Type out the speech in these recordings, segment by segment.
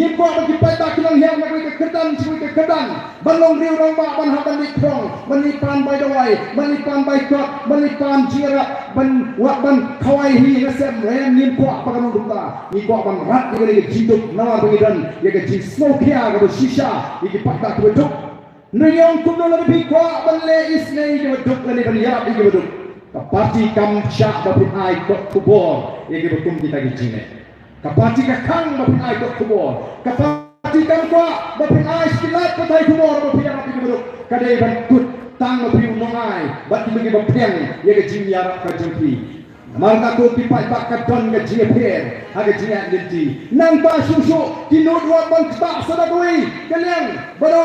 Nyim ko bagi pai kilang hiang nak ke kedan cui ke kedan. Balong riu rong ba ban haban di krong. Menipan bai dawai, menipan bai kok, menipan jira ban ban kawai hi ngasem rem nyim ko pakan duta. Ni ko ban rat ni ke jidup nawar pengidan ya ke jin smoke ya ke shisha iki pai ke beduk. Niyong kumno lebih ko ban le isne ke beduk ni ban ya ke beduk. Kapati kam syak bapin ai kok kubor ya ke betum kita ke jine. Kapati ka kang bapin ai kok kubor. Kapati kam kwa bapin ai skilat patai kubor bapin yang api kubor. Kadai ban kut tang bapin unong ai. Bati bagi bapin ya ke jin yarap ka jempi. Marga ko pipai bak ka don ka jin per. Haga jin at dinti. Nang ta susu kinut wa ban tak sadagoi. Kalian bado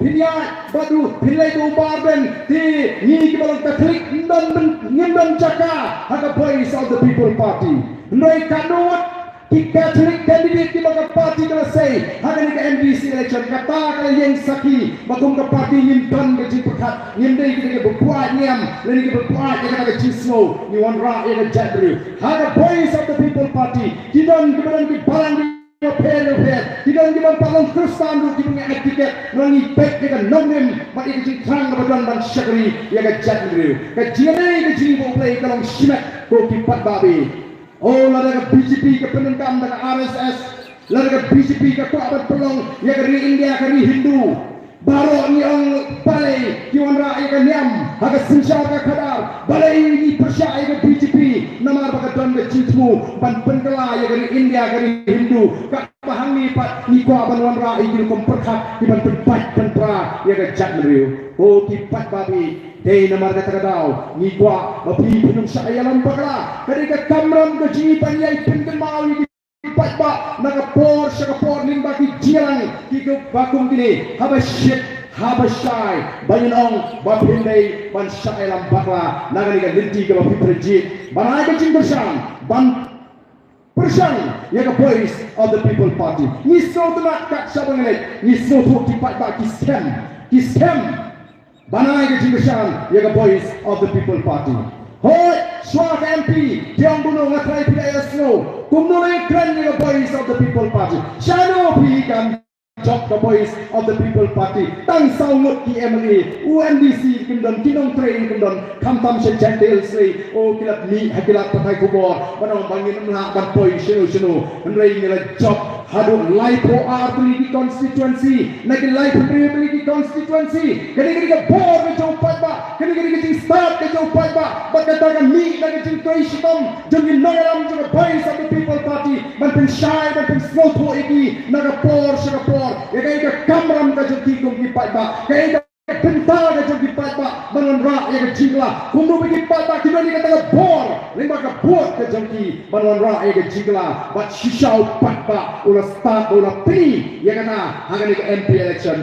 pinyat badu pilai tu barben ti ni ki balong Katolik dan ngindon caka haga voice of the people party. Noi kanut ki Catholic candidate ki baga party kala say haga ni ka MDC election kata kala yang saki bagum ka party nyimpan ke jipat nyimdai ki ke berbuat nyam leni ke berbuat ke kata cisno ni wan ra ya jadri haga voice of the people party kidon kemudian ki balang tidak kita palong Kristen dulu kita punya etiket nangi baik kita nongem mak itu terang kebetulan dan syakri ya kejar dulu kejian kejian play kalau simak kau kipat babi oh lada ke BJP ke penentang dan RSS lada ke BJP ke kuat pelong ya ke India ke Hindu baru ni orang balai kiwan rakyat ke niam agak senjata ke kadar balai ini persyai ke BJP nama berkatan ke citmu ban penkela ya ke India ke Hindu pahang ni pat ni ko abanwan ra iki kom perkhat di ban tempat pentra ya ke jat meriu oh tipat babi dei namar kata kadau ni ko babi penung saya lampakla ketika kamram ke ji panyai pengemau iki tipat ba naga por syakapor nin baki jilang ki bakum kini habashai banyanong bapindai ban syai lampakla naga ni ka linti ke babi perjit banai ke jing bersang ban Persang ya ke voice of the people party. Ni so temat kat sabang ni. Ni so tu tipat bak kisem. Banai ke jingkesan ya ke voice of the people party. Hoi suara MP yang bunuh ngatrai pidaya snow. Kumnulai keren ya ke voice of the people party. Shano pihikan job the voice of the people party. Tang saungut ki MLA UNDC kendon kinong train kendon kamtam sejak DLC oh kilat ni hakilat pakai kubor banong bangin melak ban poi seno nrai ngela job hadu lipo artri constituency nagi lipo privilege constituency kini ke bor ke jauh ba kini start ke jauh ba bakatakan mi nagi jing toi shitom jengin noram jeng voice of the people party ban pen shai ban pen slow to iki naga por shakapor ya ke kamram ka jeng kum ki ba ke pental ke jeng kipat ba banon ra ya ke jingla kumdu bagi ba kita ni kata bor lima ka bot ke jeng ki banon ra ya ke jingla bat shisau pat ba ulah start ulah pri ya kana hangani ke MP election